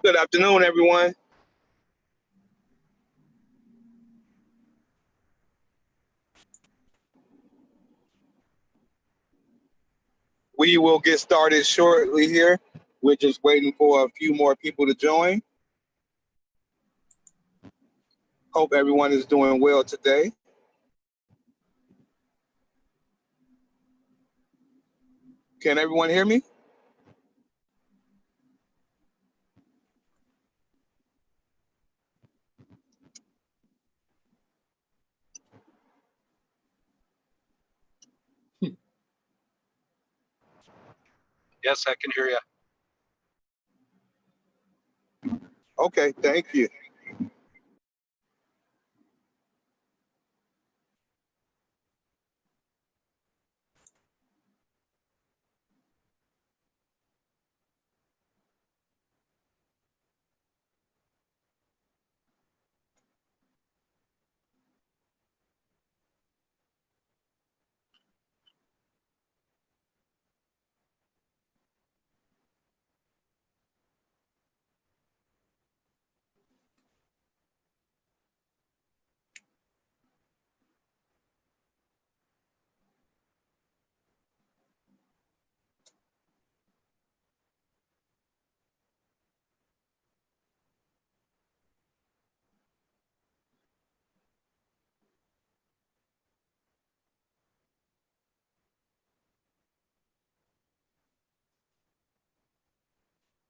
Good afternoon, everyone. We will get started shortly here. We're just waiting for a few more people to join. Hope everyone is doing well today. Can everyone hear me? Yes, I can hear you. Okay, thank you.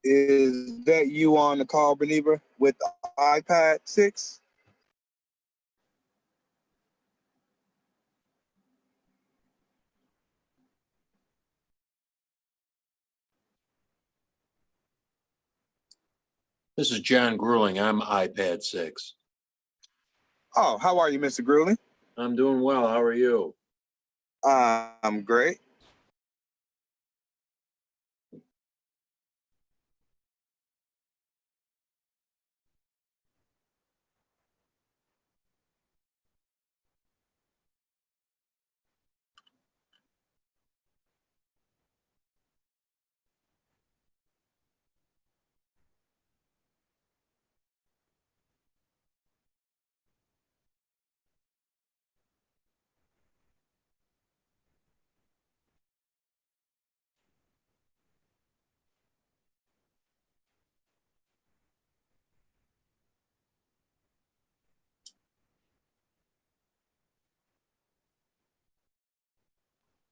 Is that you on the call, Believer, with the iPad 6? This is John Grueling. I'm iPad 6. Oh, how are you, Mr. Grueling? I'm doing well. How are you? I'm great.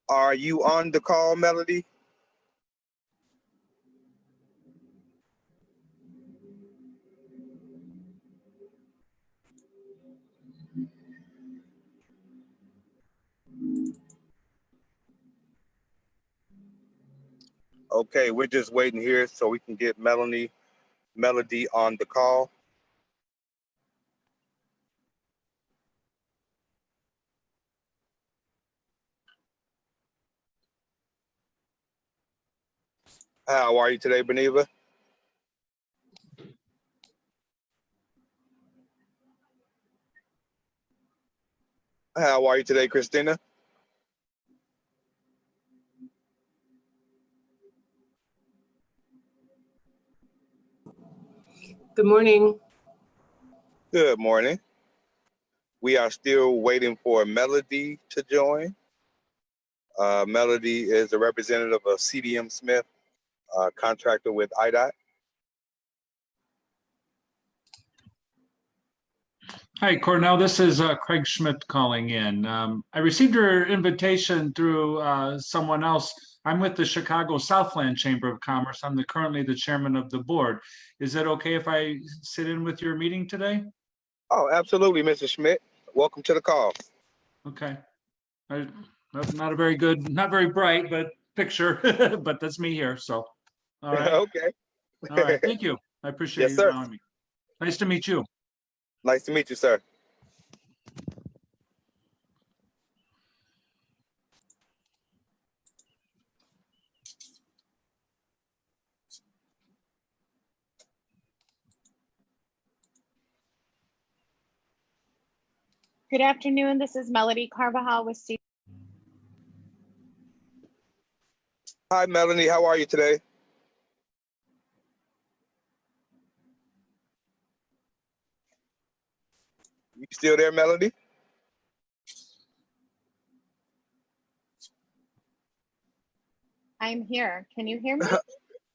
Are you on the call, Melody? Okay, we're just waiting here so we can get Melody on the call. How are you today, Beneva? How are you today, Christina? Good morning. Good morning. We are still waiting for Melody to join. Melody is a representative of CDM Smith, contractor with IDOT. Hi, Cornell. This is Craig Schmidt calling in. I received your invitation through someone else. I'm with the Chicago Southland Chamber of Commerce. I'm currently the chairman of the board. Is it okay if I sit in with your meeting today? Oh, absolutely, Mr. Schmidt. Welcome to the call. Okay. Not a very good, not very bright, but picture, but that's me here. So, all right. Okay. All right. Thank you. I appreciate Yes, you sir. allowing me. Nice to meet you. Nice to meet you, sir. Good afternoon. This is Melody Carvajal with CDM. Hi, Melanie. How are you today? You still there, Melody? I'm here. Can you hear me?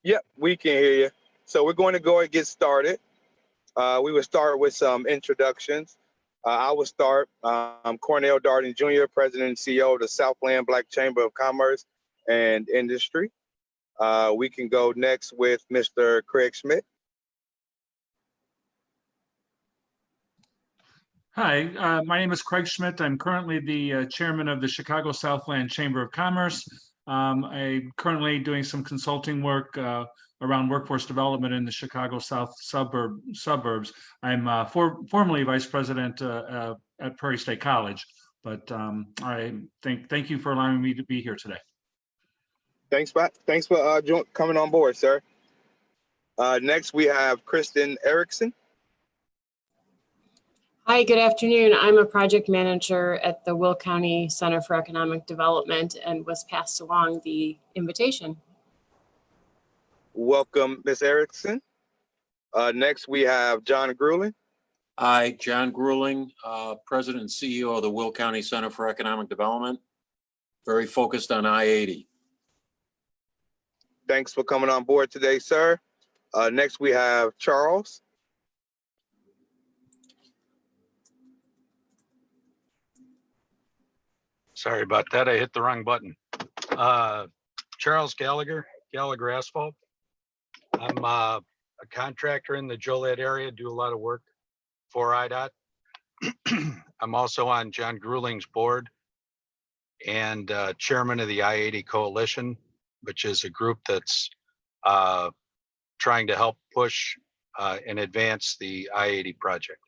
Yep, we can hear you. So we're going to go and get started. We will start with some introductions. I will start. Cornell Darden Jr., President and CEO of the Southland Black Chamber of Commerce and Industry. We can go next with Mr. Craig Schmidt. Hi, my name is Craig Schmidt. I'm currently the chairman of the Chicago Southland Chamber of Commerce. I'm currently doing some consulting work around workforce development in the Chicago South suburbs. I'm formerly vice president at Prairie State College, but thank you for allowing me to be here today. Thanks for coming on board, sir. Next, we have Kristen Erickson. Hi, good afternoon. I'm a project manager at the Will County Center for Economic Development and was passed along the invitation. Welcome, Ms. Erickson. Next, we have John Grueling. Hi, John Grueling, President and CEO of the Will County Center for Economic Development. Very focused on I-80. Thanks for coming on board today, sir. Next, we have Charles. Sorry about that. I hit the wrong button. Charles Gallagher, Gallagher Asphalt. I'm a contractor in the Joliet area, do a lot of work for IDOT. I'm also on John Grueling's board and chairman of the I-80 Coalition, which is a group that's trying to help push and advance the I-80 project.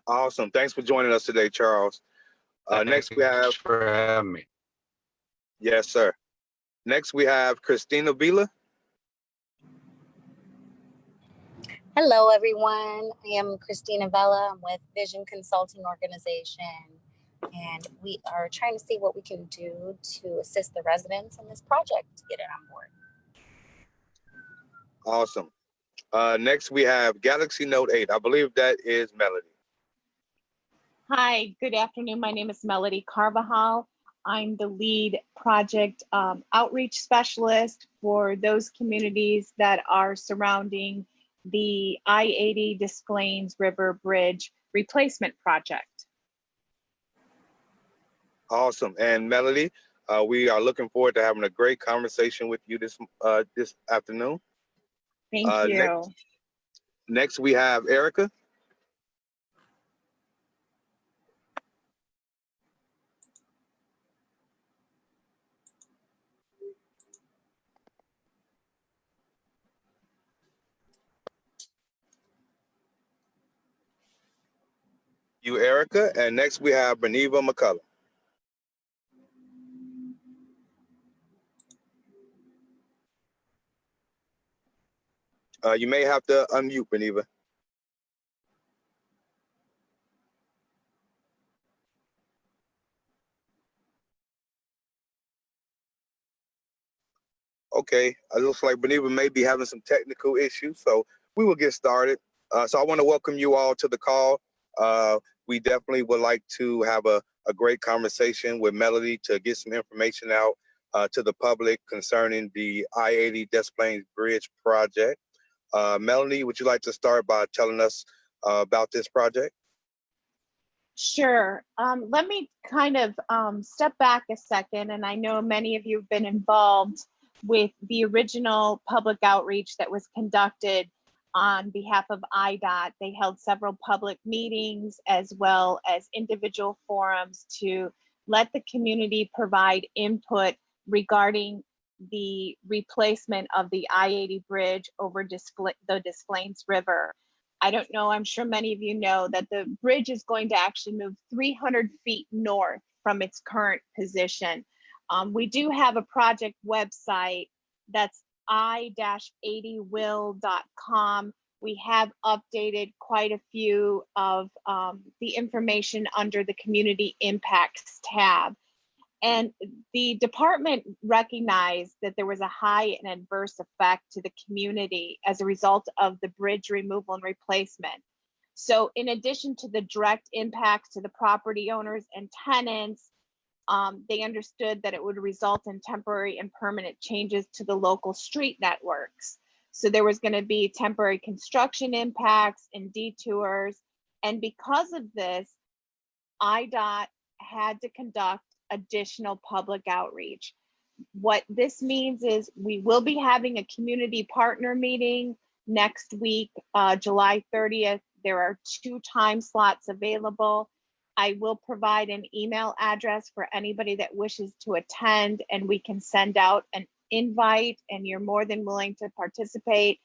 Awesome. Thanks for joining us today, Charles. Next, we have. Thanks for having me. Yes, sir. Next, we have Christina Vila. Hello, everyone. I am Christina Vela. I'm with Vision Consulting Organization, and we are trying to see what we can do to assist the residents in this project to get it on board. Awesome. Next, we have Galaxy Note 8. I believe that is Melody. Hi, good afternoon. My name is Melody Carvajal. I'm the lead project outreach specialist for those communities that are surrounding the I-80 Desplaines River Bridge replacement project. Awesome. And Melody, we are looking forward to having a great conversation with you this afternoon. Thank you. Next, we have Erica. You, Erica. And next, we have Beneva McCullough. You may have to unmute, Beneva. Okay, it looks like Beneva may be having some technical issues, so we will get started. So I want to welcome you all to the call. We definitely would like to have a great conversation with Melody to get some information out to the public concerning the I-80 Desplaines Bridge project. Melanie, would you like to start by telling us about this project? Sure. Let me kind of step back a second. And I know many of you have been involved with the original public outreach that was conducted on behalf of IDOT. They held several public meetings as well as individual forums to let the community provide input regarding the replacement of the I-80 bridge over the Desplaines River. I don't know, I'm sure many of you know that the bridge is going to actually move 300 feet north from its current position. We do have a project website that's i-80will.com. We have updated quite a few of the information under the community impacts tab. And the department recognized that there was a high and adverse effect to the community as a result of the bridge removal and replacement. So in addition to the direct impacts to the property owners and tenants, they understood that it would result in temporary and permanent changes to the local street networks. So there was going to be temporary construction impacts and detours. And because of this, IDOT had to conduct additional public outreach. What this means is we will be having a community partner meeting next week, July 30th. There are 2 time slots available. I will provide an email address for anybody that wishes to attend, and we can send out an invite, and you're more than willing to participate.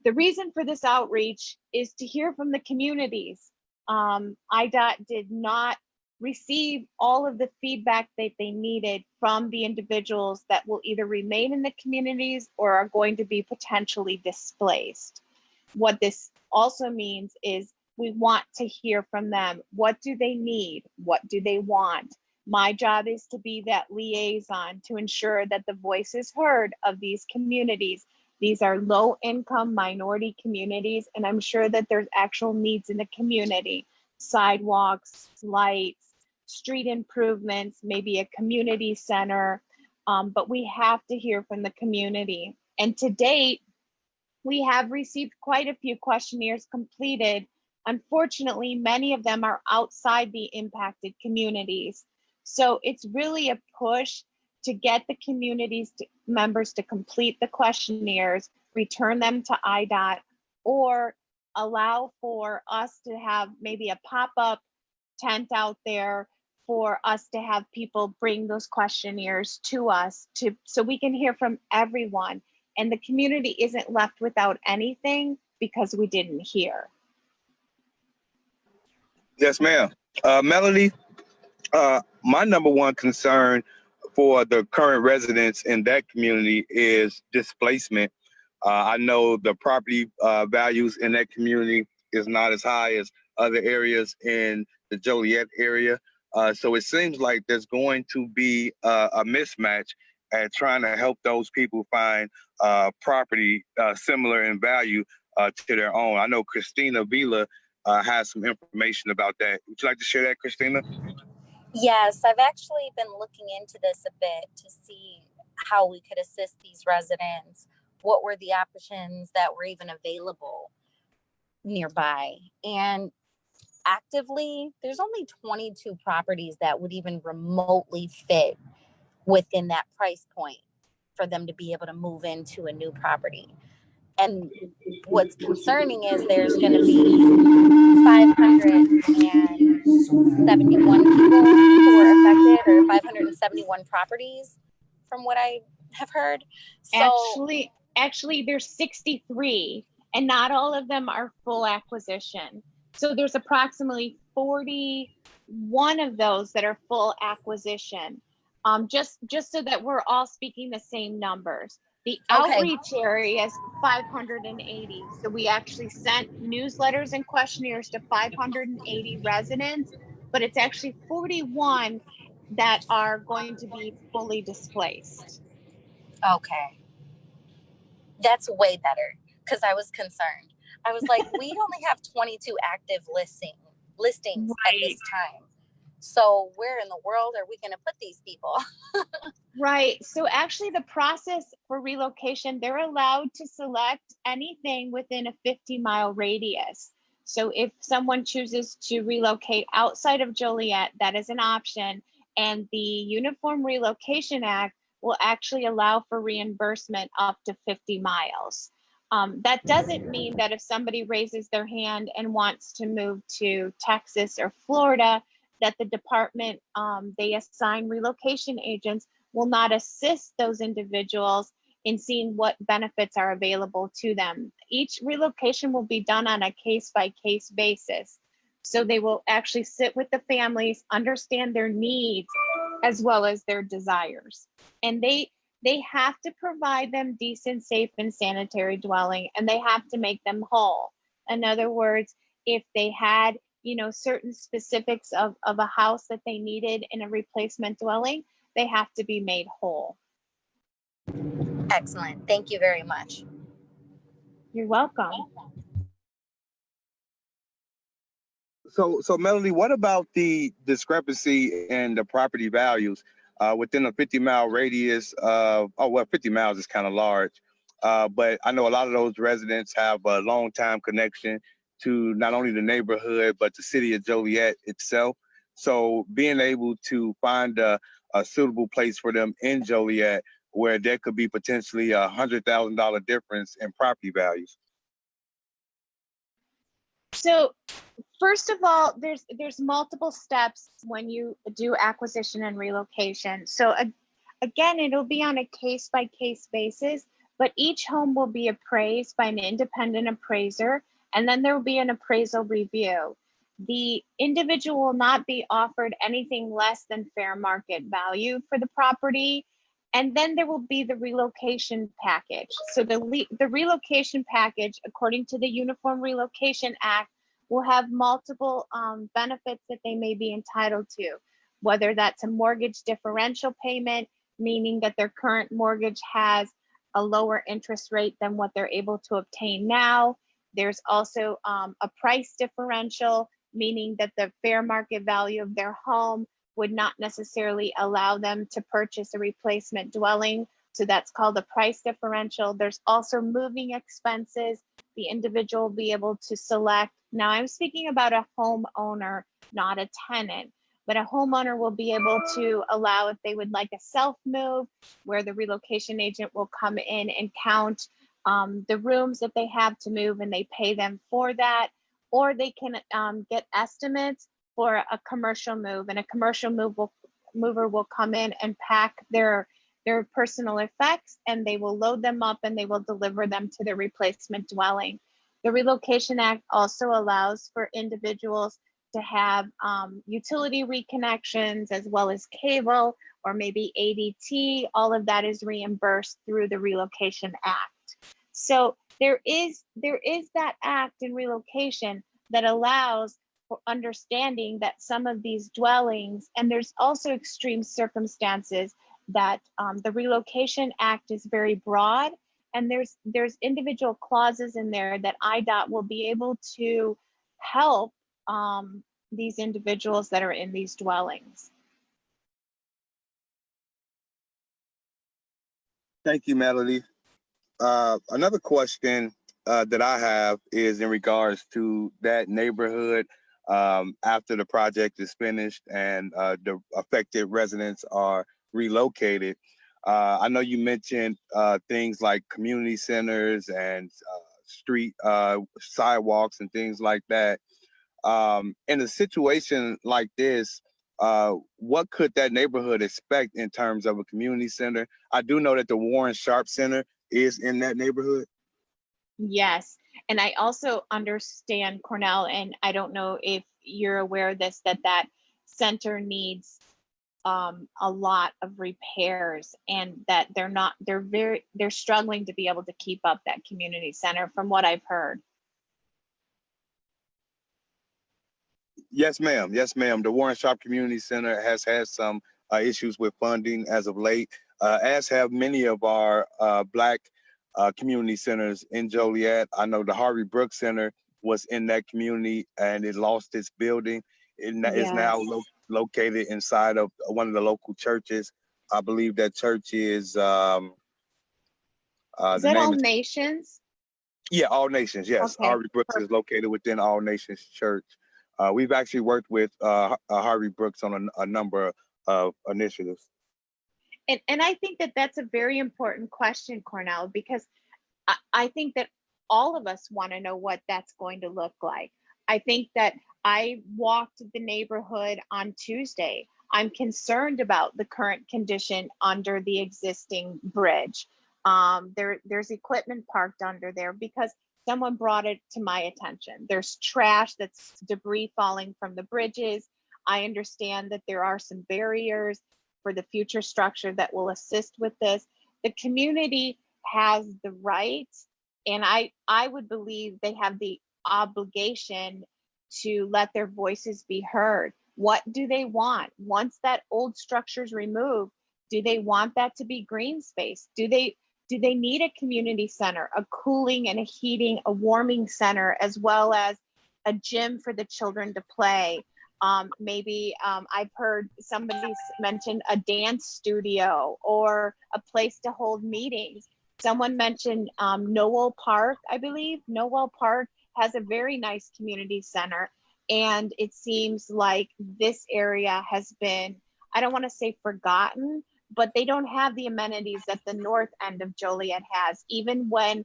The reason for this outreach is to hear from the communities. IDOT did not receive all of the feedback that they needed from the individuals that will either remain in the communities or are going to be potentially displaced. What this also means is we want to hear from them. What do they need? What do they want? My job is to be that liaison to ensure that the voice is heard of these communities. These are low-income minority communities, and I'm sure that there's actual needs in the community. Sidewalks, lights, street improvements, maybe a community center, but we have to hear from the community. And to date, we have received quite a few questionnaires completed. Unfortunately, many of them are outside the impacted communities. So it's really a push to get the communities members to complete the questionnaires, return them to IDOT, or allow for us to have maybe a pop-up tent out there for us to have people bring those questionnaires to us so we can hear from everyone. And the community isn't left without anything because we didn't hear. Yes, ma'am. Melody, my number one concern for the current residents in that community is displacement. I know the property values in that community is not as high as other areas in the Joliet area. So it seems like there's going to be a mismatch at trying to help those people find property similar in value to their own. I know Christina Vila has some information about that. Would you like to share that, Christina? Yes, I've actually been looking into this a bit to see how we could assist these residents. What were the options that were even available nearby? And actively, there's only 22 properties that would even remotely fit within that price point for them to be able to move into a new property. And what's concerning is there's going to be 571 people who were affected, or 571 properties from what I have heard. So actually there's 63, and not all of them are full acquisition. So there's approximately 41 of those that are full acquisition. Just so that we're all speaking the same numbers. The outreach area is 580. So we actually sent newsletters and questionnaires to 580 residents, but it's actually 41 that are going to be fully displaced. Okay. That's way better, because I was concerned. I was like, we only have 22 active listings at this time. So where in the world are we going to put these people? Right. So actually the process for relocation, they're allowed to select anything within a 50-mile radius. So if someone chooses to relocate outside of Joliet, that is an option. And the Uniform Relocation Act will actually allow for reimbursement up to 50 miles. That doesn't mean that if somebody raises their hand and wants to move to Texas or Florida, that the department, they assign relocation agents, will not assist those individuals in seeing what benefits are available to them. Each relocation will be done on a case-by-case basis. So they will actually sit with the families, understand their needs as well as their desires. And they have to provide them decent, safe, and sanitary dwelling, and they have to make them whole. In other words, if they had certain specifics of a house that they needed in a replacement dwelling, they have to be made whole. Excellent. Thank you very much. You're welcome. So Melody, what about the discrepancy in the property values within a 50-mile radius of, oh, well, 50 miles is kind of large, but I know a lot of those residents have a long time connection to not only the neighborhood, but the city of Joliet itself. So being able to find a suitable place for them in Joliet where there could be potentially $100,000 difference in property values. So first of all, there's multiple steps when you do acquisition and relocation. So again, it'll be on a case by case basis, but each home will be appraised by an independent appraiser, and then there will be an appraisal review. The individual will not be offered anything less than fair market value for the property. And then there will be the relocation package. So the relocation package, according to the Uniform Relocation Act, will have multiple benefits that they may be entitled to, whether that's a mortgage differential payment, meaning that their current mortgage has a lower interest rate than what they're able to obtain now. There's also a price differential, meaning that the fair market value of their home would not necessarily allow them to purchase a replacement dwelling. So that's called a price differential. There's also moving expenses. The individual will be able to select. Now I'm speaking about a homeowner, not a tenant, but a homeowner will be able to allow if they would like a self move, where the relocation agent will come in and count the rooms that they have to move and they pay them for that. Or they can get estimates for a commercial move, and a commercial mover will come in and pack their personal effects, and they will load them up and they will deliver them to the replacement dwelling. The Relocation Act also allows for individuals to have utility reconnections as well as cable or maybe ADT. All of that is reimbursed through the Relocation Act. So there is that act in relocation that allows for understanding that some of these dwellings, and there's also extreme circumstances that the Relocation Act is very broad, and there's individual clauses in there that IDOT will be able to help these individuals that are in these dwellings. Thank you, Melody. Another question that I have is in regards to that neighborhood after the project is finished and the affected residents are relocated. I know you mentioned things like community centers and street sidewalks and things like that. In a situation like this, what could that neighborhood expect in terms of a community center? I do know that the Warren Sharp Center is in that neighborhood. Yes, and I also understand, Cornell, and I don't know if you're aware of this, that center needs a lot of repairs, and that they're struggling to be able to keep up that community center from what I've heard. Yes, ma'am. Yes, ma'am. The Warren Sharp Community Center has had some issues with funding as of late, as have many of our Black community centers in Joliet. I know the Harvey Brooks Center was in that community and it lost its building. It is now located inside of one of the local churches. I believe that church is that All Nations? Yeah, All Nations. Yes, Okay. Harvey Brooks is located within All Nations Church. We've actually worked with Harvey Brooks on a number of initiatives. And I think that that's a very important question, Cornell, because I think that all of us want to know what that's going to look like. I think that I walked the neighborhood on Tuesday. I'm concerned about the current condition under the existing bridge. There's equipment parked under there because someone brought it to my attention. There's trash, that's debris falling from the bridges. I understand that there are some barriers for the future structure that will assist with this. The community has the right, and I would believe they have the obligation to let their voices be heard. What do they want? Once that old structure is removed, do they want that to be green space? Do they need a community center, a cooling and a heating, a warming center, as well as a gym for the children to play. Maybe I've heard somebody mention a dance studio or a place to hold meetings. Someone mentioned Noel Park, I believe. Noel Park has a very nice community center. And it seems like this area has been, I don't want to say forgotten, but they don't have the amenities that the north end of Joliet has. Even when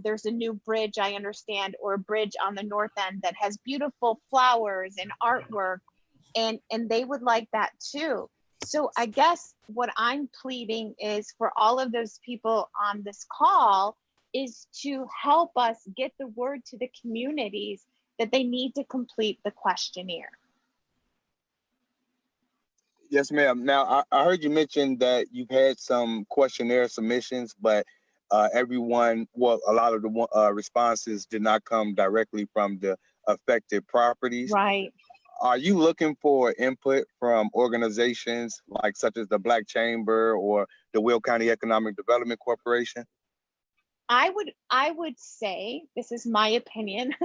there's a new bridge, I understand, or a bridge on the north end that has beautiful flowers and artwork, and they would like that too. So I guess what I'm pleading is for all of those people on this call is to help us get the word to the communities that they need to complete the questionnaire. Yes, ma'am. Now, I heard you mention that you've had some questionnaire submissions, but everyone, well, a lot of the responses did not come directly from the affected properties. Right. Are you looking for input from organizations like such as the Black Chamber or the Will County Economic Development Corporation? I would say, this is my opinion,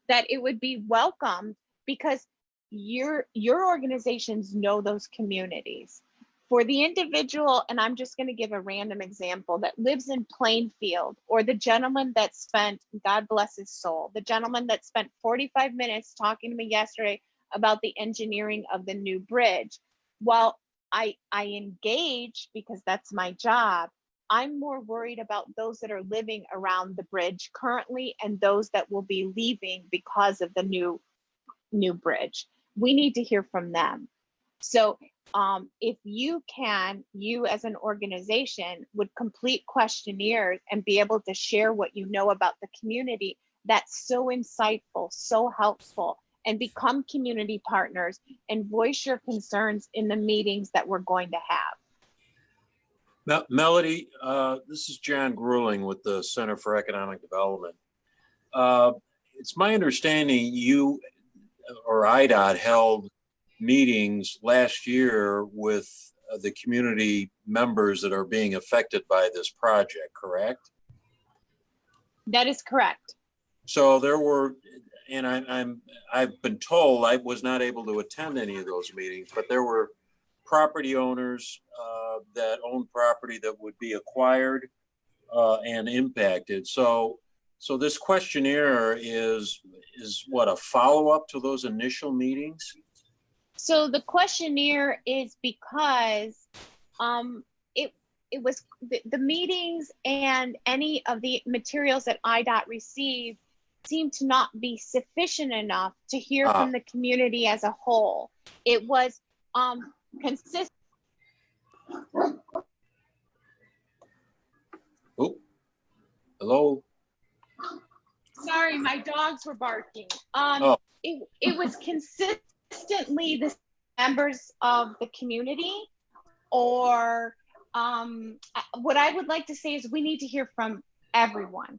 that it would be welcomed because your organizations know those communities. For the individual, and I'm just going to give a random example, that lives in Plainfield, or the gentleman that spent, God bless his soul, the gentleman that spent 45 minutes talking to me yesterday about the engineering of the new bridge. While I engage because that's my job, I'm more worried about those that are living around the bridge currently and those that will be leaving because of the new bridge. We need to hear from them. So if you as an organization would complete questionnaires and be able to share what you know about the community, that's so insightful, so helpful, and become community partners and voice your concerns in the meetings that we're going to have. Melody, this is John Grueling with the Center for Economic Development. It's my understanding you or IDOT held meetings last year with the community members that are being affected by this project, correct? That is correct. So there were, and I've been told, I was not able to attend any of those meetings, but there were property owners that own property that would be acquired and impacted. So this questionnaire is what, a follow-up to those initial meetings? So the questionnaire is because it was the meetings and any of the materials that IDOT received seemed to not be sufficient enough to hear from the community as a whole. It was consistent. Oh, hello. Sorry, my dogs were barking. It was consistently the members of the community, or what I would like to say is we need to hear from everyone.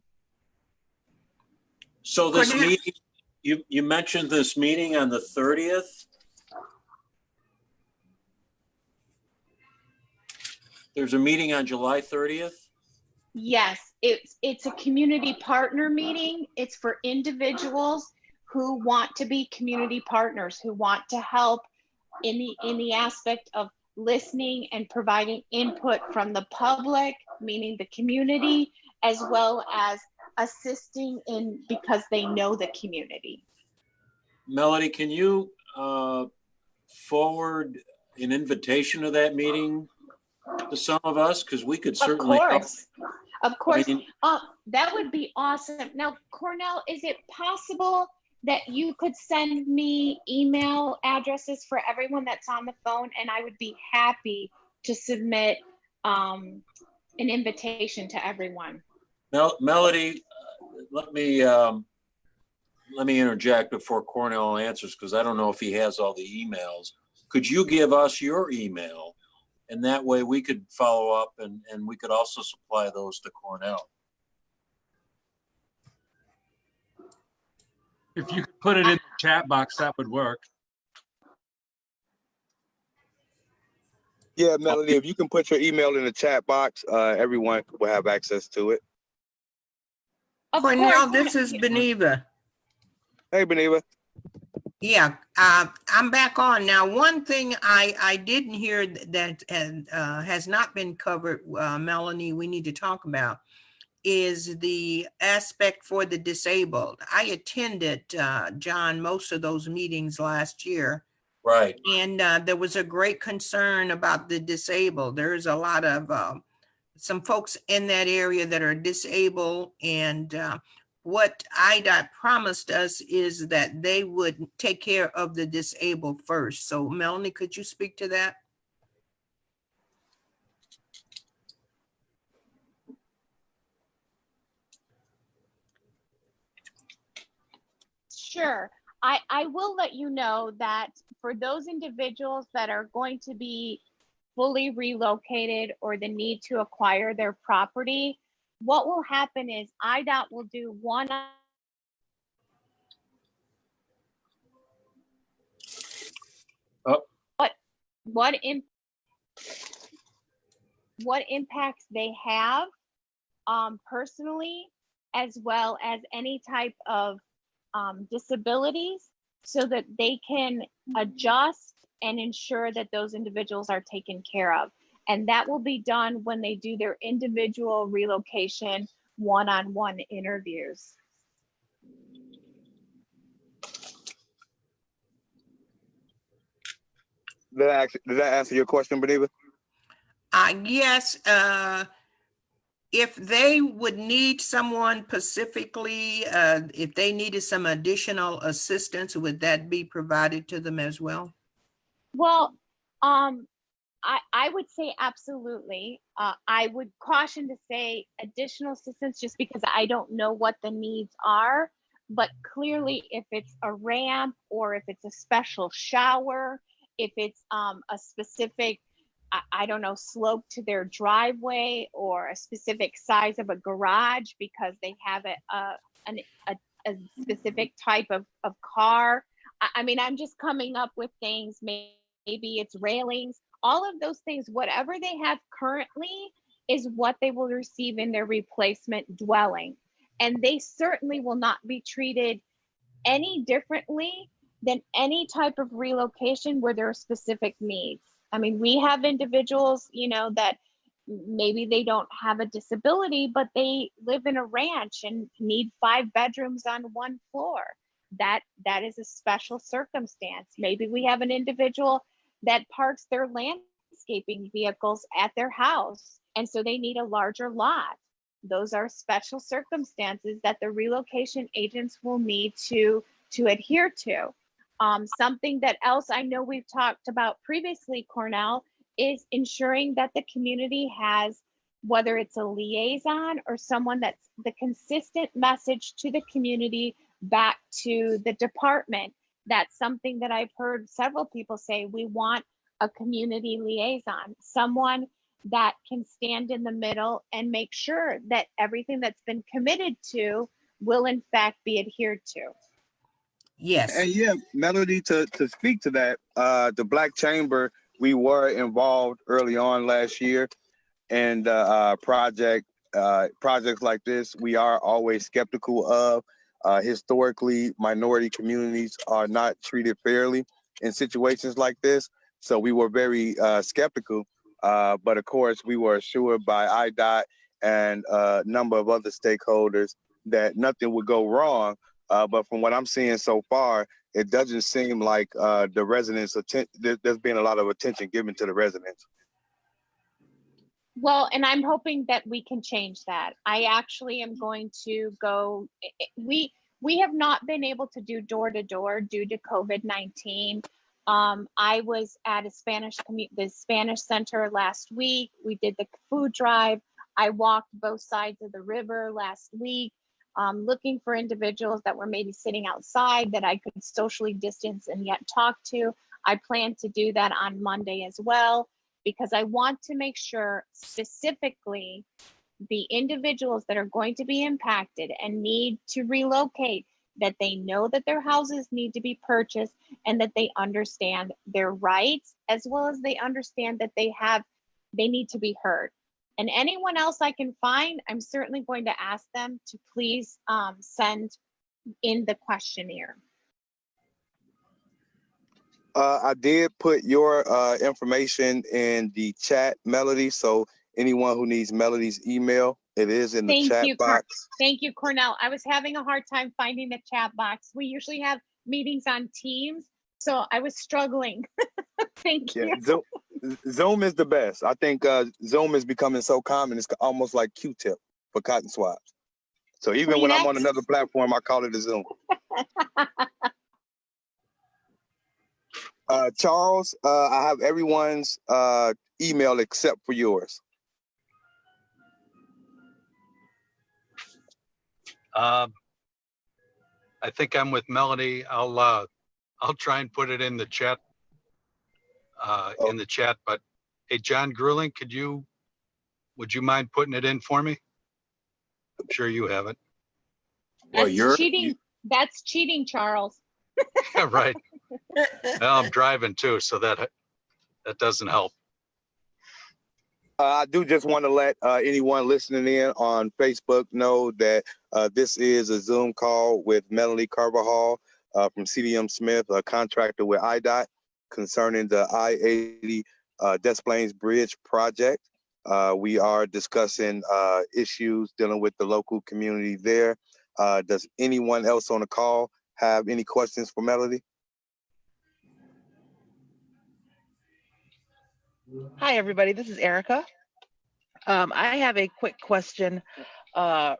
So this meeting, you mentioned this meeting on the 30th. There's a meeting on July 30th? Yes, it's a community partner meeting. It's for individuals who want to be community partners, who want to help in the aspect of listening and providing input from the public, meaning the community, as well as assisting in because they know the community. Melody, can you forward an invitation to that meeting to some of us? Because we could certainly help. Of course. I mean, that would be awesome. Now, Cornell, is it possible that you could send me email addresses for everyone that's on the phone, and I would be happy to submit an invitation to everyone? Melody, let me interject before Cornell answers, because I don't know if he has all the emails. Could you give us your email? And that way we could follow up, and we could also supply those to Cornell. If you could put it in the chat box, that would work. Yeah, Melody, if you can put your email in the chat box, everyone will have access to it. Cornell, this is Beneva. Hey, Beneva. Yeah, I'm back on now. One thing I didn't hear that has not been covered, Melanie, we need to talk about is the aspect for the disabled. I attended, John, most of those meetings last year. Right. And there was a great concern about the disabled. There's a lot of some folks in that area that are disabled, and what IDOT promised us is that they would take care of the disabled first. So Melanie, could you speak to that? Sure. I will let you know that for those individuals that are going to be fully relocated or the need to acquire their property, what will happen is IDOT will do one. Oh. What impacts they have personally, as well as any type of disabilities, so that they can adjust and ensure that those individuals are taken care of. And that will be done when they do their individual relocation one-on-one interviews. Did that answer your question, Beneva? Yes, if they would need someone specifically, if they needed some additional assistance, would that be provided to them as well? Well, I would say absolutely. I would caution to say additional assistance just because I don't know what the needs are. But clearly, if it's a ramp or if it's a special shower, if it's a specific, I don't know, slope to their driveway or a specific size of a garage because they have a specific type of car. I mean, I'm just coming up with things. Maybe it's railings, all of those things, whatever they have currently is what they will receive in their replacement dwelling. And they certainly will not be treated any differently than any type of relocation where there are specific needs. I mean, we have individuals, you know, that maybe they don't have a disability, but they live in a ranch and need 5 bedrooms on 1 floor. That is a special circumstance. Maybe we have an individual that parks their landscaping vehicles at their house, and so they need a larger lot. Those are special circumstances that the relocation agents will need to adhere to. Something that else I know we've talked about previously, Cornell, is ensuring that the community has, whether it's a liaison or someone that's the consistent message to the community back to the department. That's something that I've heard several people say. We want a community liaison, someone that can stand in the middle and make sure that everything that's been committed to will in fact be adhered to. Yes. And yeah, Melody, to speak to that, the Black Chamber, we were involved early on last year, and projects like this, we are always skeptical of. Historically, minority communities are not treated fairly in situations like this, so we were very skeptical. But of course, we were assured by IDOT and a number of other stakeholders that nothing would go wrong. But from what I'm seeing so far, it doesn't seem like the residents' there's been a lot of attention given to the residents. Well, and I'm hoping that we can change that. I actually am going to go. We have not been able to do door to door due to COVID-19. I was at the Spanish Center last week. We did the food drive. I walked both sides of the river last week, looking for individuals that were maybe sitting outside that I could socially distance and yet talk to. I plan to do that on Monday as well, because I want to make sure specifically the individuals that are going to be impacted and need to relocate, that they know that their houses need to be purchased and that they understand their rights, as well as they understand that they need to be heard. And anyone else I can find, I'm certainly going to ask them to please send in the questionnaire. I did put your information in the chat, Melody. So anyone who needs Melody's email, it is in the Thank chat you, box. Thank you, Cornell. I was having a hard time finding the chat box. We usually have meetings on Teams, so I was struggling. Thank Yeah, you. Zoom is the best. I think Zoom is becoming so common. It's almost like Q-tip for cotton swabs. So even when I'm on Kleenex. another platform, I call it a Zoom. Charles, I have everyone's email except for yours. I think I'm with Melanie. I'll try and put it in the chat. But hey, John Grueling, would you mind putting it in for me? I'm sure you have it. Well, That's cheating. That's cheating, Charles. Yeah, right. Well, I'm driving too, so that doesn't help. I do just want to let anyone listening in on Facebook know that this is a Zoom call with Melanie Carvajal from CDM Smith, a contractor with IDOT, concerning the I-80 Desplaines Bridge project. We are discussing issues dealing with the local community there. Does anyone else on the call have any questions for Melody? Hi, everybody. This is Erica. I have a quick question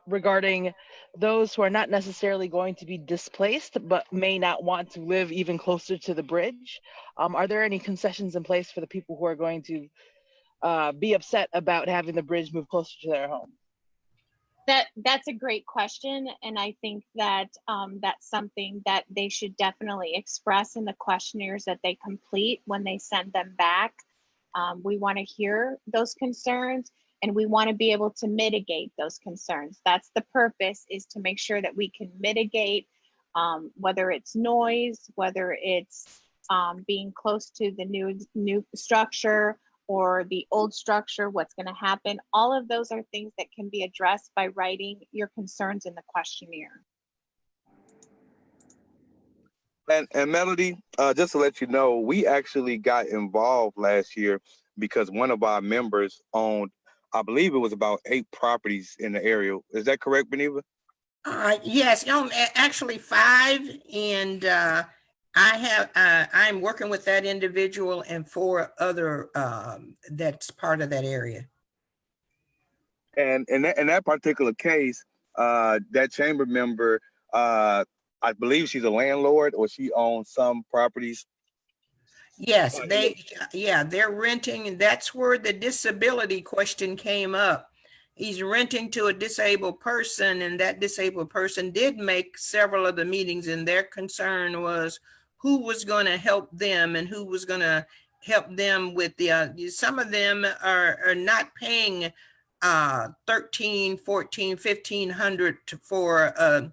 regarding those who are not necessarily going to be displaced, but may not want to live even closer to the bridge. Are there any concessions in place for the people who are going to be upset about having the bridge move closer to their home? That's a great question, and I think that that's something that they should definitely express in the questionnaires that they complete when they send them back. We want to hear those concerns, and we want to be able to mitigate those concerns. That's the purpose, is to make sure that we can mitigate whether it's noise, whether it's being close to the new structure or the old structure, what's going to happen. All of those are things that can be addressed by writing your concerns in the questionnaire. And Melody, just to let you know, we actually got involved last year because one of our members owned, I believe it was about 8 properties in the area. Is that correct, Beneva? Yes, actually 5, and I'm working with that individual and 4 other that's part of that area. And in that particular case, that chamber member, I believe she's a landlord, or she owns some properties. Yes, they're renting, and that's where the disability question came up. He's renting to a disabled person, and that disabled person did make several of the meetings, and their concern was who was going to help them and who was going to help them with the, some of them are not paying $1,300, $1,400, $1,500 for a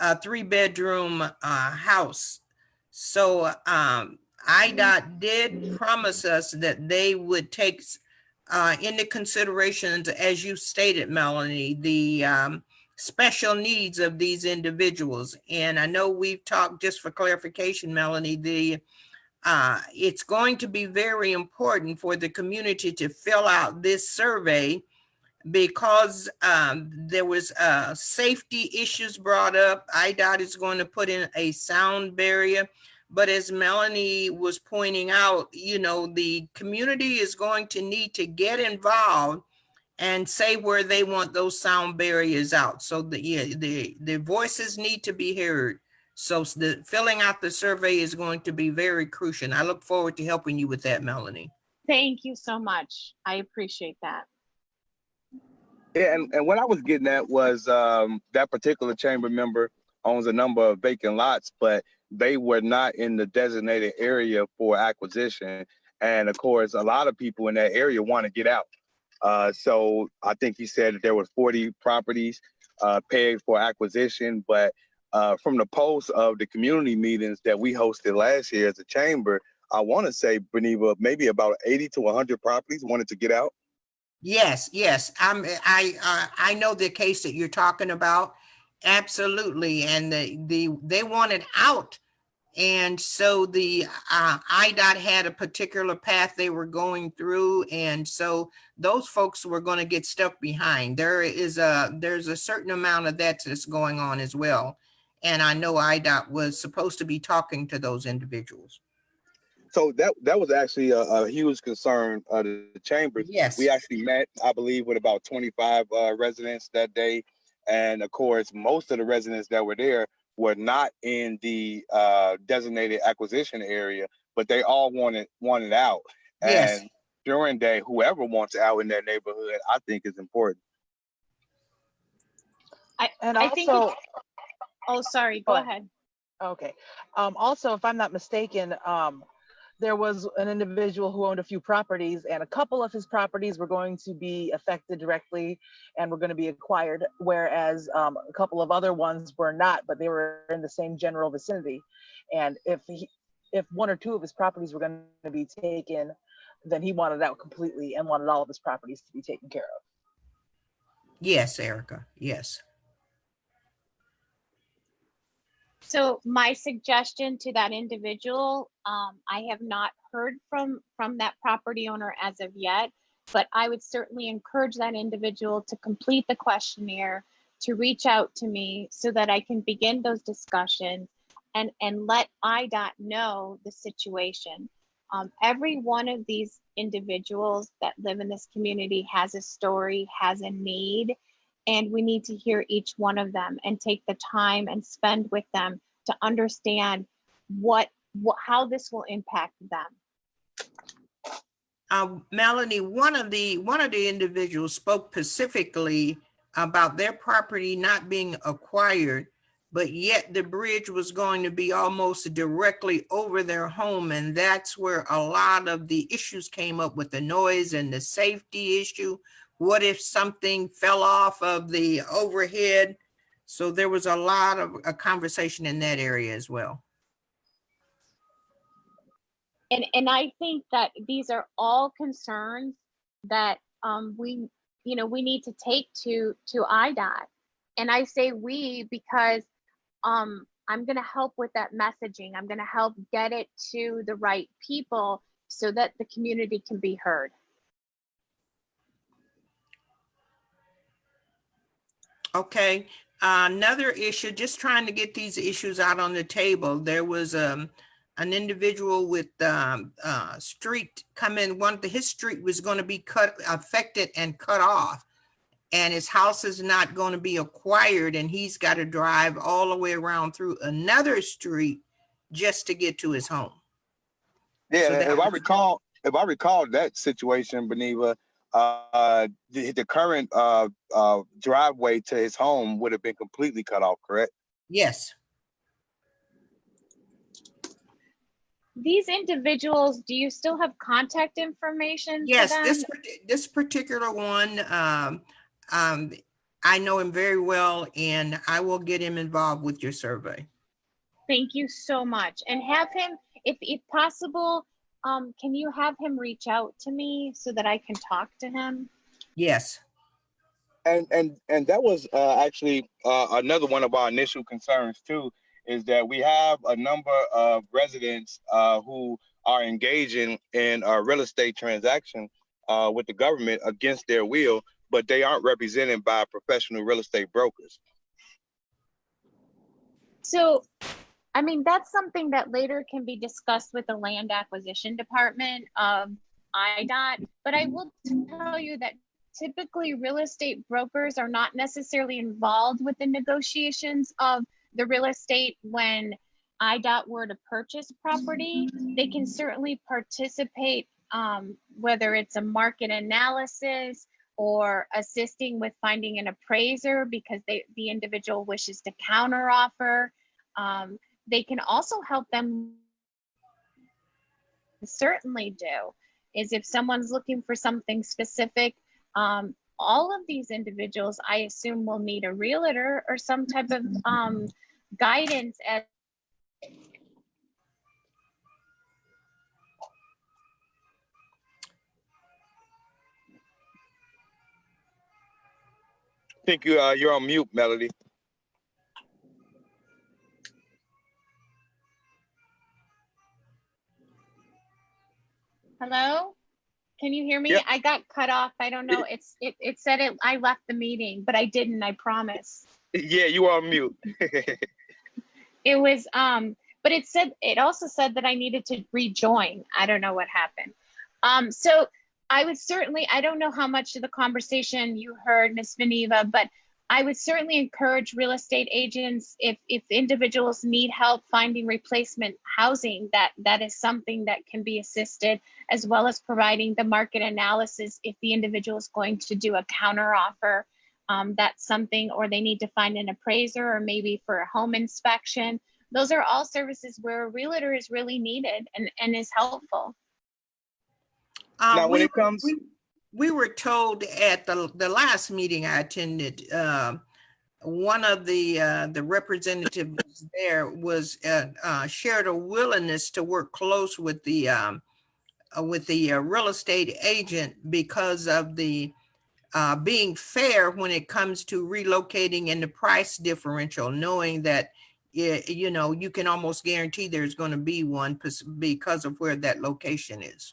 3-bedroom house. So IDOT did promise us that they would take into consideration, as you stated, Melanie, the special needs of these individuals. And I know we've talked, just for clarification, Melanie, it's going to be very important for the community to fill out this survey, because there was safety issues brought up. IDOT is going to put in a sound barrier. But as Melanie was pointing out, you know, the community is going to need to get involved and say where they want those sound barriers out. So the voices need to be heard. So the filling out the survey is going to be very crucial. I look forward to helping you with that, Melanie. Thank you so much. I appreciate that. Yeah, and what I was getting at was that particular chamber member owns a number of vacant lots, but they were not in the designated area for acquisition. And of course, a lot of people in that area want to get out. So I think he said that there was 40 properties pegged for acquisition, but from the post of the community meetings that we hosted last year as a chamber, I want to say, Beneva, maybe about 80 to 100 properties wanted to get out. Yes. I know the case that you're talking about, Absolutely. And they wanted out. And so the IDOT had a particular path they were going through. And so those folks were going to get stuck behind. There's a certain amount of that that's going on as well. And I know IDOT was supposed to be talking to those individuals. So that was actually a huge concern of the chambers. Yes. We actually met, I believe, with about 25 residents that day. And of course, most of the residents that were there were not in the designated acquisition area, but they all wanted out. Yes. And during day, whoever wants out in their neighborhood, I think is important. I think also, oh, sorry, go ahead. okay. Also, if I'm not mistaken, there was an individual who owned a few properties, and a couple of his properties were going to be affected directly and were going to be acquired, whereas a couple of other ones were not, but they were in the same general vicinity. And if one or two of his properties were going to be taken, then he wanted out completely and wanted all of his properties to be taken care of. Yes, Erica. Yes. So my suggestion to that individual, I have not heard from that property owner as of yet, but I would certainly encourage that individual to complete the questionnaire, to reach out to me so that I can begin those discussions and let IDOT know the situation. Every one of these individuals that live in this community has a story, has a need, and we need to hear each one of them and take the time and spend with them to understand how this will impact them. Melanie, one of the individuals spoke specifically about their property not being acquired, but yet the bridge was going to be almost directly over their home. And that's where a lot of the issues came up with the noise and the safety issue. What if something fell off of the overhead? So there was a lot of a conversation in that area as well. And I think that these are all concerns that we need to take to IDOT. And I say we because I'm going to help with that messaging. I'm going to help get it to the right people so that the community can be heard. Okay. Another issue, just trying to get these issues out on the table. There was an individual with street come in. His street was going to be affected and cut off, and his house is not going to be acquired, and he's got to drive all the way around through another street just to get to his home. Yeah, So if I recall that situation, Beneva, the current driveway to his home would have been completely cut off, correct? Yes. These individuals, do you still have contact information Yes, for them? this particular one, I know him very well, and I will get him involved with your survey. Thank you so much. And have him, if possible, can you have him reach out to me so that I can talk to him? Yes. And that was actually another one of our initial concerns too, is that we have a number of residents who are engaging in a real estate transaction with the government against their will, but they aren't represented by professional real estate brokers. So, I mean, that's something that later can be discussed with the land acquisition department of IDOT, but I will tell you that typically real estate brokers are not necessarily involved with the negotiations of the real estate when IDOT were to purchase property. They can certainly participate, whether it's a market analysis or assisting with finding an appraiser because the individual wishes to counter offer. They can also help them, certainly do, is if someone's looking for something specific, all of these individuals, I assume, will need a realtor or some type of guidance as I think you're on mute, Melody. Hello? Can you hear me? Yep. I got cut off. I don't know. It said I left the meeting, but I didn't, I promise. Yeah, you are on mute. It was but it also said that I needed to rejoin. I don't know what happened. So I would certainly, I don't know how much of the conversation you heard, Ms. Veniva, but I would certainly encourage real estate agents, if individuals need help finding replacement housing, that is something that can be assisted, as well as providing the market analysis if the individual is going to do a counter offer. That's something, or they need to find an appraiser, or maybe for a home inspection. Those are all services where a realtor is really needed and is helpful. Now, when it comes, We were told at the last meeting I attended, one of the representatives there was shared a willingness to work close with the real estate agent because of the being fair when it comes to relocating and the price differential, knowing that you know, you can almost guarantee there's going to be one because of where that location is.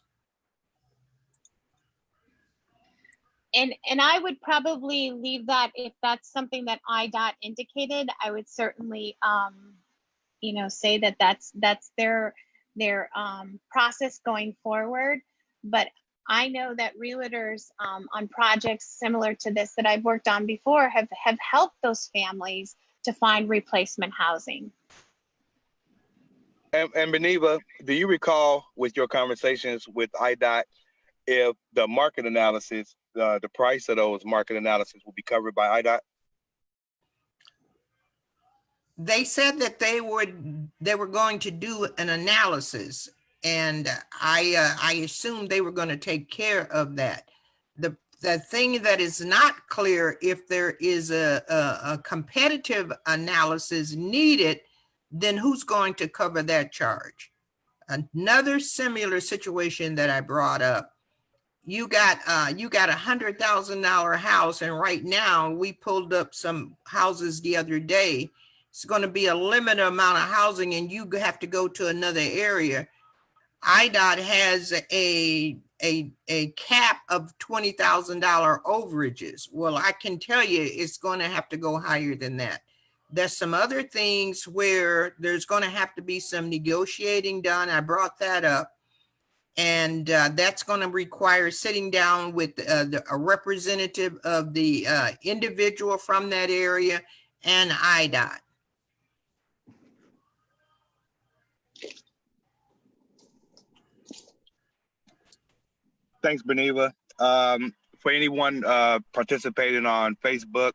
And I would probably leave that, if that's something that IDOT indicated, I would certainly, you know, say that that's their process going forward. But I know that realtors on projects similar to this that I've worked on before have helped those families to find replacement housing. and Beniva, do you recall with your conversations with IDOT if the market analysis, the price of those market analysis will be covered by IDOT? They said that they were going to do an analysis, and I assumed they were going to take care of that. The thing that is not clear, if there is a competitive analysis needed, then who's going to cover that charge? Another similar situation that I brought up. You got $100,000 house, and right now we pulled up some houses the other day. It's going to be a limited amount of housing, and you have to go to another area. IDOT has a cap of $20,000 overages. Well, I can tell you it's going to have to go higher than that. There's some other things where there's going to have to be some negotiating done. I brought that up. And that's going to require sitting down with a representative of the individual from that area and IDOT. Thanks, Beniva. For anyone participating on Facebook,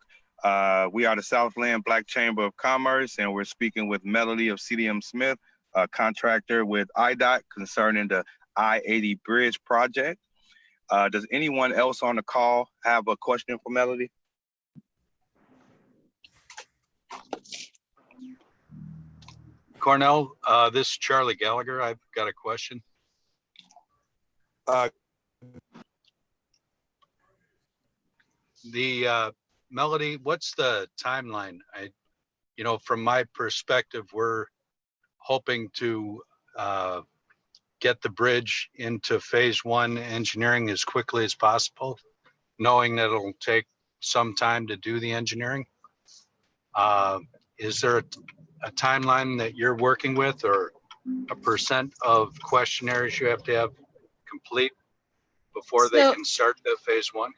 we are the Southland Black Chamber of Commerce, and we're speaking with Melody of CDM Smith, a contractor with IDOT concerning the I-80 Bridge project. Does anyone else on the call have a question for Melody? Cornell, this is Charlie Gallagher. I've got a question. Melody, what's the timeline? You know, from my perspective, we're hoping to get the bridge into phase 1 engineering as quickly as possible, knowing that it'll take some time to do the engineering. Is there a timeline that you're working with, or a percent of questionnaires you have to have complete before they can start the phase 1?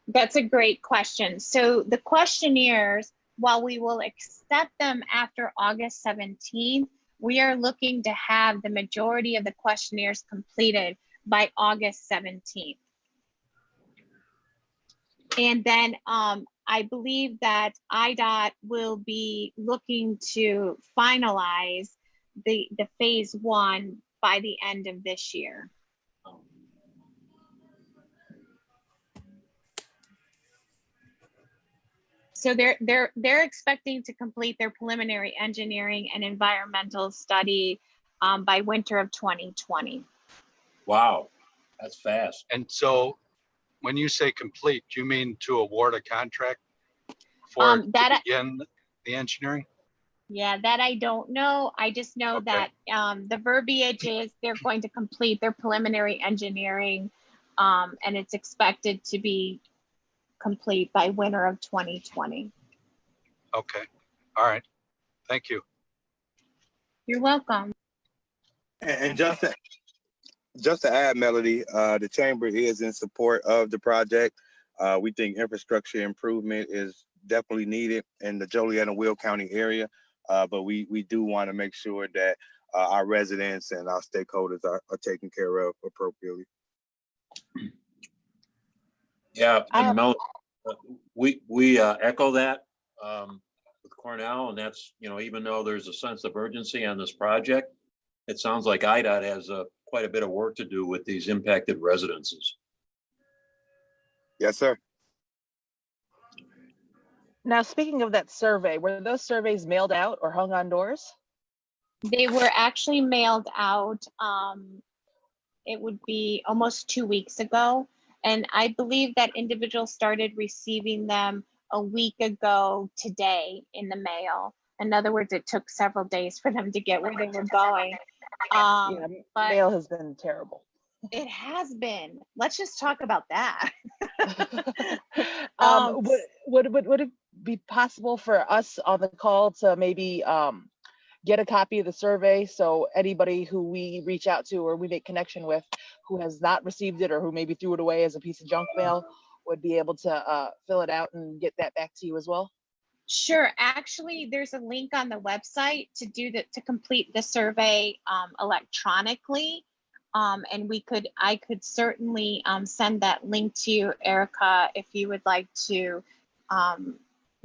That's a great question. So the questionnaires, while we will accept them after August 17th, we are looking to have the majority of the questionnaires completed by August 17th. And then I believe that IDOT will be looking to finalize the phase 1 by the end of this year. So they're expecting to complete their preliminary engineering and environmental study by winter of 2020. Wow, that's fast. And so when you say complete, do you mean to award a contract for to begin the engineering? Yeah, that I don't know. I just know Okay. that the verbiage is they're going to complete their preliminary engineering, and it's expected to be complete by winter of 2020. Okay. All right. Thank you. You're welcome. And just to add, Melody, the chamber is in support of the project. We think infrastructure improvement is definitely needed in the Joliet and Will County area, but we do want to make sure that our residents and our stakeholders are taken care of appropriately. Yeah, I and have- Mel, we echo that with Cornell, and that's, you know, even though there's a sense of urgency on this project, it sounds like IDOT has quite a bit of work to do with these impacted residences. Yes, sir. Now, speaking of that survey, were those surveys mailed out or hung on doors? They were actually mailed out. It would be almost 2 weeks ago. And I believe that individuals started receiving them a week ago today in the mail. In other words, it took several days for them to get where they were going. Yeah, But mail has been terrible. it has been. Let's just talk about that. Um, Would it be possible for us on the call to maybe get a copy of the survey so anybody who we reach out to or we make connection with who has not received it or who maybe threw it away as a piece of junk mail would be able to fill it out and get that back to you as well? Sure. Actually, there's a link on the website to complete the survey electronically. And I could certainly send that link to you, Erica, if you would like to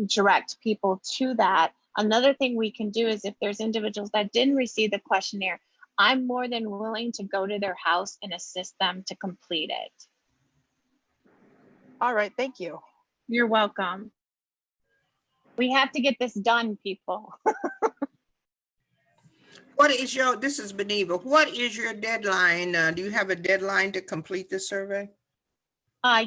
direct people to that. Another thing we can do is if there's individuals that didn't receive the questionnaire, I'm more than willing to go to their house and assist them to complete it. All right, thank you. You're welcome. We have to get this done, people. This is Beneva. What is your deadline? Do you have a deadline to complete the survey?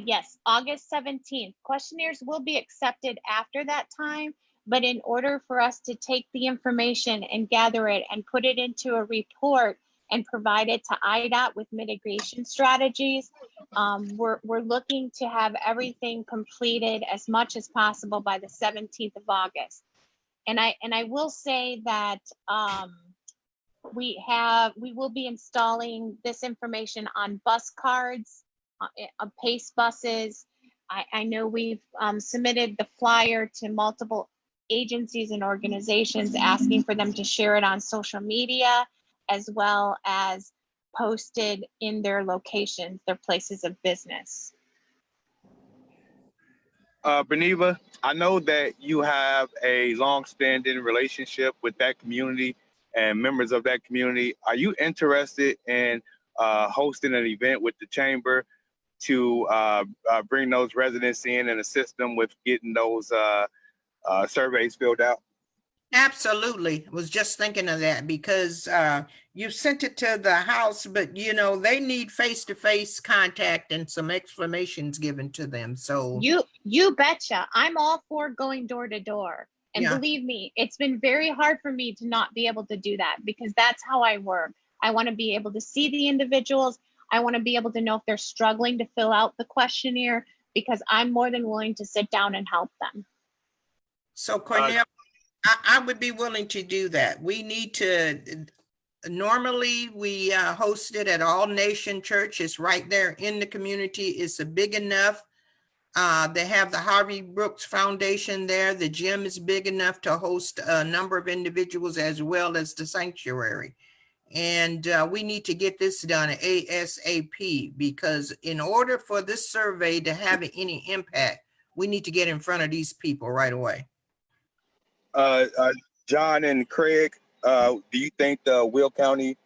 Yes, August 17th. Questionnaires will be accepted after that time, but in order for us to take the information and gather it and put it into a report and provide it to IDOT with mitigation strategies, we're looking to have everything completed as much as possible by the 17th of August. And I will say that we will be installing this information on bus cards, PACE buses. I know we've submitted the flyer to multiple agencies and organizations asking for them to share it on social media, as well as posted in their locations, their places of business. Beneva, I know that you have a long-standing relationship with that community and members of that community. Are you interested in hosting an event with the chamber to bring those residents in and assist them with getting those surveys filled out? Absolutely. Was just thinking of that because you sent it to the house, but you know, they need face-to-face contact and some explanations given to them. So you betcha. I'm all for going door to door. And yeah. Believe me, it's been very hard for me to not be able to do that because that's how I work. I want to be able to see the individuals. I want to be able to know if they're struggling to fill out the questionnaire because I'm more than willing to sit down and help them. So Cornell, I would be willing to do that. We need to, normally we host it at All Nation Church. It's right there in the community. It's big enough. They have the Harvey Brooks Foundation there. The gym is big enough to host a number of individuals as well as the sanctuary. And we need to get this done ASAP because in order for this survey to have any impact, we need to get in front of these people right away. John and Craig, do you think the Will County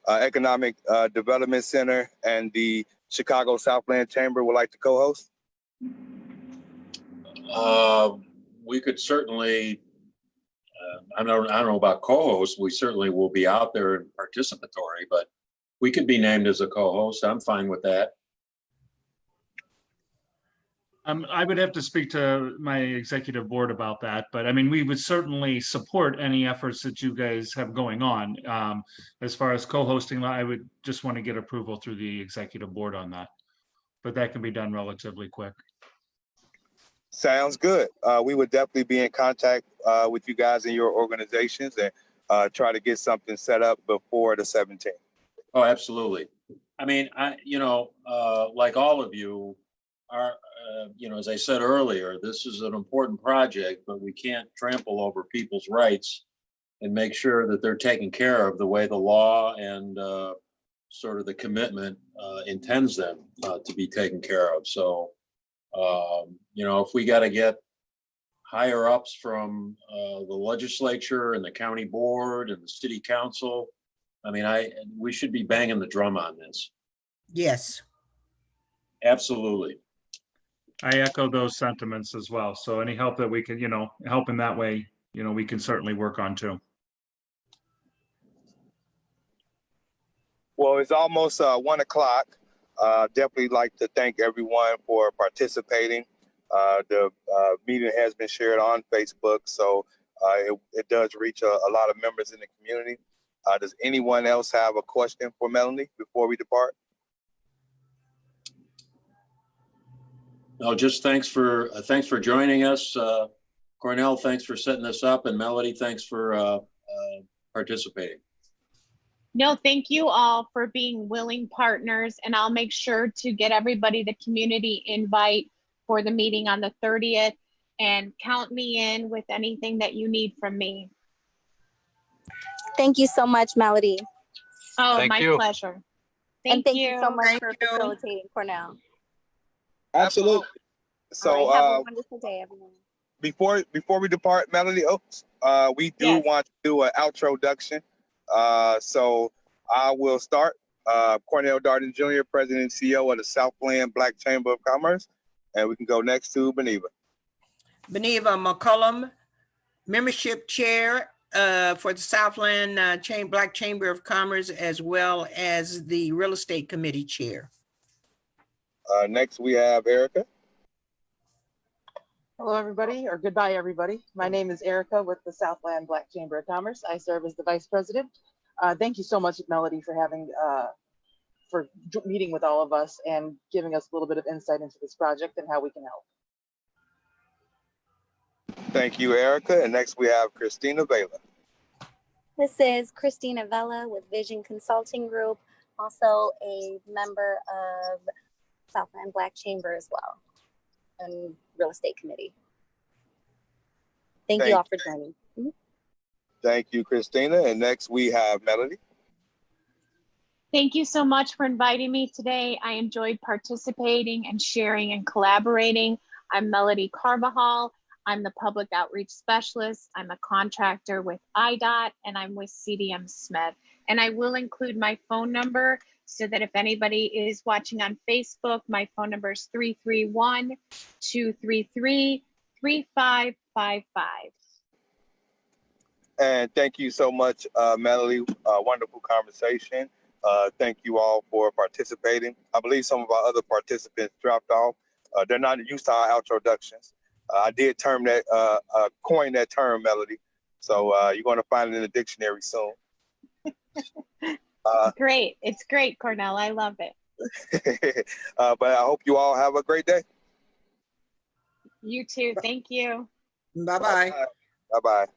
Economic Development Center and the Chicago Southland Chamber would like to co-host? We could certainly, I don't know about co-host. We certainly will be out there and participatory, but we could be named as a co-host. I'm fine with that. I would have to speak to my executive board about that, but I mean, we would certainly support any efforts that you guys have going on. As far as co-hosting, I would just want to get approval through the executive board on that, but that can be done relatively quick. Sounds good. We would definitely be in contact with you guys in your organizations and try to get something set up before the 17th. Oh, absolutely. I mean, like all of you are, as I said earlier, this is an important project, but we can't trample over people's rights and make sure that they're taken care of the way the law and sort of the commitment intends them to be taken care of. So, if we got to get higher ups from the legislature and the county board and the city council, I mean, we should be banging the drum on this. Yes. Absolutely. I echo those sentiments as well. So any help that we can, help in that way, we can certainly work on too. Well, it's almost 1 o'clock. Definitely like to thank everyone for participating. The meeting has been shared on Facebook, so it does reach a lot of members in the community. Does anyone else have a question for Melanie before we depart? No, just thanks for joining us. Cornell, thanks for setting this up, and Melody, thanks for participating. No, thank you all for being willing partners, and I'll make sure to get everybody the community invite for the meeting on the 30th, and count me in with anything that you need from me. Thank you so much, Melody. Oh, Thank my you. pleasure. And thank you so much Thank for you. facilitating, Cornell. Absolutely. So All right, have a wonderful day, everyone. before we depart, Melanie, we do Yes. want to do an outroduction. So I will start. Cornell Darden Jr., President and CEO of the Southland Black Chamber of Commerce. And we can go next to Beneva. Beneva McCullum, Membership Chair for the Southland Black Chamber of Commerce, as well as the Real Estate Committee Chair. Next, we have Erica. Hello, everybody, or goodbye, everybody. My name is Erica with the Southland Black Chamber of Commerce. I serve as the Vice President. Thank you so much, Melody, for meeting with all of us and giving us a little bit of insight into this project and how we can help. Thank you, Erica. And next, we have Christina Vela. This is Christina Vela with Vision Consulting Group, also a member of Southland Black Chamber as well, and Real Estate Committee. Thank you all for joining. Thank you, Christina. And next, we have Melody. Thank you so much for inviting me today. I enjoyed participating and sharing and collaborating. I'm Melody Carvajal. I'm the Public Outreach Specialist. I'm a contractor with IDOT, and I'm with CDM Smith. And I will include my phone number so that if anybody is watching on Facebook, my phone number is 331-233-3555. And thank you so much, Melody. Wonderful conversation. Thank you all for participating. I believe some of our other participants dropped off. They're not used to our introductions. I did coin that term, Melody. So you're going to find it in the dictionary soon. Great. It's great, Cornell. I love it. But I hope you all have a great day. You too. Thank you. Bye-bye. Bye-bye.